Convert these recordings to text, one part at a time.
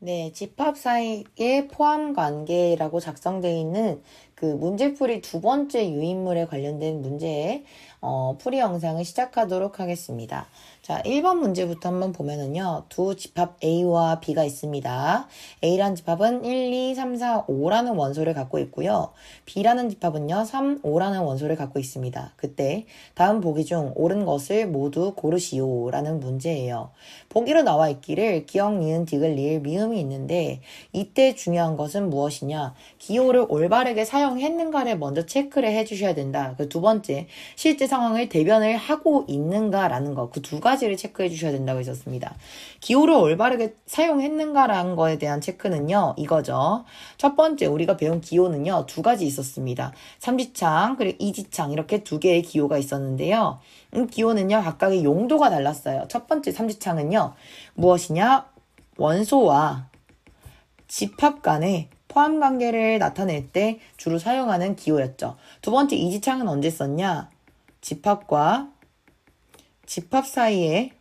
네, 집합 사이의 포함 관계라고 작성되어 있는 그 문제풀이 두 번째 유인물에 관련된 문제의 풀이 영상을 시작하도록 하겠습니다. 자, 1번 문제부터 한번 보면은요. 두 집합 A와 B가 있습니다. A라는 집합은 1, 2, 3, 4, 5라는 원소를 갖고 있고요. B라는 집합은요. 3, 5라는 원소를 갖고 있습니다. 그때 다음 보기 중 옳은 것을 모두 고르시오 라는 문제예요. 보기로 나와 있기를 기역, 니은, 디귿, 리을, 미음이 있는데 이때 중요한 것은 무엇이냐? 기호를 올바르게 사용했는가를 먼저 체크를 해주셔야 된다. 그 두 번째, 실제 상황을 대변을 하고 있는가라는 거. 그 두 가지를 체크해 주셔야 된다고 했었습니다. 기호를 올바르게 사용했는가라는 거에 대한 체크는요. 이거죠. 첫 번째 우리가 배운 기호는요. 두 가지 있었습니다. 삼지창 그리고 이지창 이렇게 두 개의 기호가 있었는데요. 기호는요. 각각의 용도가 달랐어요. 첫 번째 삼지창은요. 무엇이냐? 원소와 집합 간의 포함 관계를 나타낼 때 주로 사용하는 기호였죠. 두 번째 이지창은 언제 썼냐? 집합과 집합 사이에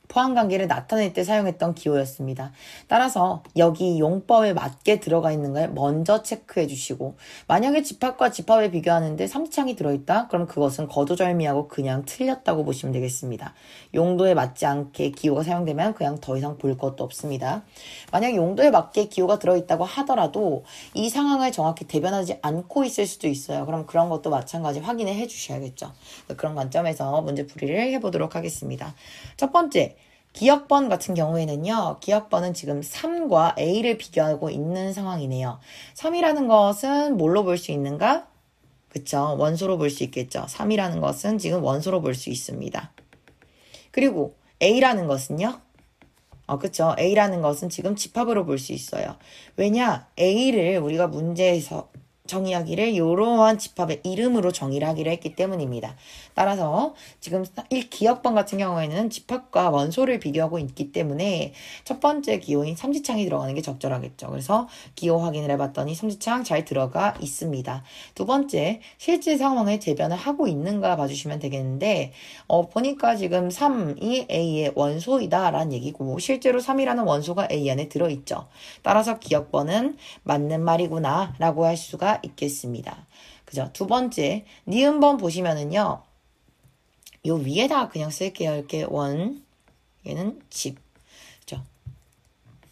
포함 관계를 나타낼 때 사용했던 기호였습니다. 따라서 여기 용법에 맞게 들어가 있는 걸 먼저 체크해 주시고 만약에 집합과 집합을 비교하는데 삼지창이 들어있다? 그럼 그것은 거두절미하고 그냥 틀렸다고 보시면 되겠습니다. 용도에 맞지 않게 기호가 사용되면 그냥 더 이상 볼 것도 없습니다. 만약 용도에 맞게 기호가 들어있다고 하더라도 이 상황을 정확히 대변하지 않고 있을 수도 있어요. 그럼 그런 것도 마찬가지 확인을 해 주셔야겠죠. 그런 관점에서 문제풀이를 해보도록 하겠습니다. 첫 번째, 기역번 같은 경우에는요. 기역번은 지금 3과 A를 비교하고 있는 상황이네요. 3이라는 것은 뭘로 볼 수 있는가? 그쵸. 원소로 볼 수 있겠죠. 3이라는 것은 지금 원소로 볼 수 있습니다. 그리고 A라는 것은요. 그쵸. A라는 것은 지금 집합으로 볼 수 있어요. 왜냐? A를 우리가 문제에서 정의하기를 이러한 집합의 이름으로 정의를 하기로 했기 때문입니다. 따라서 지금 1기역번 같은 경우에는 집합과 원소를 비교하고 있기 때문에 첫 번째 기호인 삼지창이 들어가는 게 적절하겠죠. 그래서 기호 확인을 해봤더니 삼지창 잘 들어가 있습니다. 두 번째, 실제 상황을 대변을 하고 있는가 봐주시면 되겠는데 보니까 지금 3이 A의 원소이다 라는 얘기고 실제로 3이라는 원소가 A 안에 들어있죠. 따라서 기역번은 맞는 말이구나 라고 할 수가 있겠습니다. 그죠? 두 번째, 니은번 보시면은요. 요 위에다 그냥 쓸게요. 이렇게 원, 얘는 집. 그죠?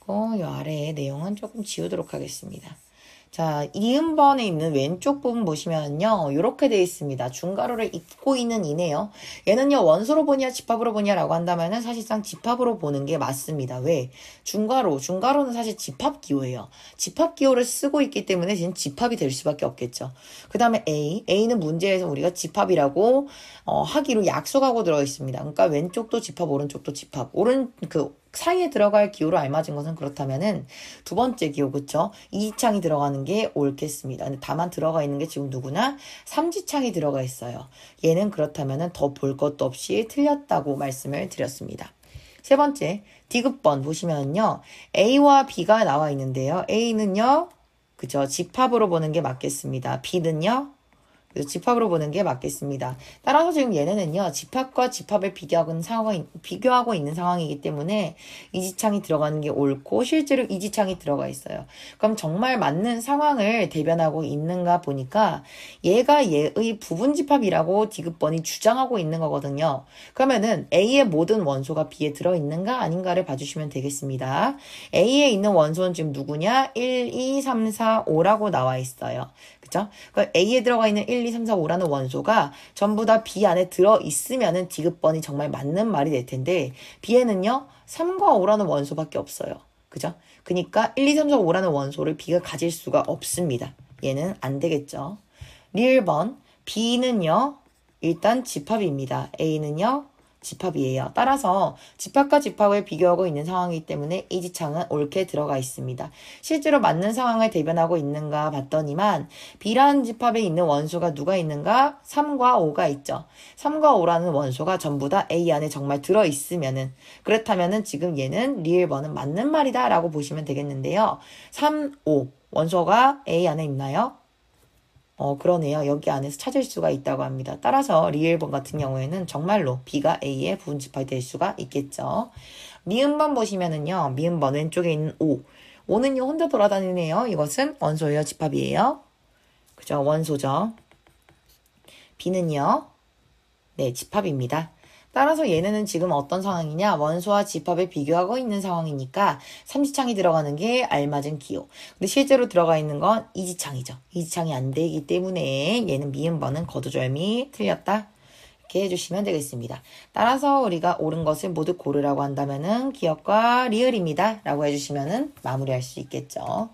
요 아래의 내용은 조금 지우도록 하겠습니다. 자, 이음번에 있는 왼쪽 부분 보시면요. 이렇게 되어 있습니다. 중괄호를 잇고 있는 이네요. 얘는요. 원소로 보냐 집합으로 보냐라고 한다면은 사실상 집합으로 보는 게 맞습니다. 왜? 중괄호는 사실 집합기호예요. 집합기호를 쓰고 있기 때문에 지금 집합이 될 수밖에 없겠죠. 그 다음에 A는 문제에서 우리가 집합이라고 하기로 약속하고 들어 있습니다. 그러니까 왼쪽도 집합, 오른쪽도 집합. 사이에 들어갈 기호로 알맞은 것은 그렇다면은 두 번째 기호, 그쵸? 이지창이 들어가는 게 옳겠습니다. 근데 다만 들어가 있는 게 지금 누구나 삼지창이 들어가 있어요. 얘는 그렇다면은 더 볼 것도 없이 틀렸다고 말씀을 드렸습니다. 세 번째, 디귿번 보시면요. A와 B가 나와 있는데요. A는요, 그죠? 집합으로 보는 게 맞겠습니다. B는요, 그래서 집합으로 보는 게 맞겠습니다. 따라서 지금 얘네는요. 집합과 집합을 비교하고 있는 상황이기 때문에 이지창이 들어가는 게 옳고 실제로 이지창이 들어가 있어요. 그럼 정말 맞는 상황을 대변하고 있는가 보니까 얘가 얘의 부분집합이라고 디귿번이 주장하고 있는 거거든요. 그러면은 A의 모든 원소가 B에 들어있는가 아닌가를 봐주시면 되겠습니다. A에 있는 원소는 지금 누구냐? 1, 2, 3, 4, 5라고 나와 있어요. 그죠? 그러니까 A에 들어가 있는 1, 2, 3, 4, 5라는 원소가 전부 다 B 안에 들어있으면은 디귿번이 정말 맞는 말이 될 텐데 B에는요 3과 5라는 원소밖에 없어요. 그죠? 그러니까 1, 2, 3, 4, 5라는 원소를 B가 가질 수가 없습니다. 얘는 안 되겠죠. 리을번 B는요 일단 집합입니다. A는요 집합이에요. 따라서 집합과 집합을 비교하고 있는 상황이기 때문에 이지창은 옳게 들어가 있습니다. 실제로 맞는 상황을 대변하고 있는가 봤더니만 B라는 집합에 있는 원소가 누가 있는가? 3과 5가 있죠. 3과 5라는 원소가 전부 다 A 안에 정말 들어있으면은 그렇다면은 지금 얘는 리을번은 맞는 말이다 라고 보시면 되겠는데요. 3, 5 원소가 A 안에 있나요? 그러네요. 여기 안에서 찾을 수가 있다고 합니다. 따라서 리을번 같은 경우에는 정말로 B가 A의 부분집합이 될 수가 있겠죠. 미음번 보시면은요. 미음번 왼쪽에 있는 5. 5는요. 혼자 돌아다니네요. 이것은 원소예요? 집합이에요? 그죠? 원소죠. B는요. 네, 집합입니다. 따라서 얘네는 지금 어떤 상황이냐? 원소와 집합을 비교하고 있는 상황이니까 삼지창이 들어가는 게 알맞은 기호. 근데 실제로 들어가 있는 건 이지창이죠. 이지창이 안 되기 때문에 얘는 미음번은 거두절미 틀렸다. 이렇게 해주시면 되겠습니다. 따라서 우리가 옳은 것을 모두 고르라고 한다면은 기억과 리을입니다. 라고 해주시면은 마무리할 수 있겠죠.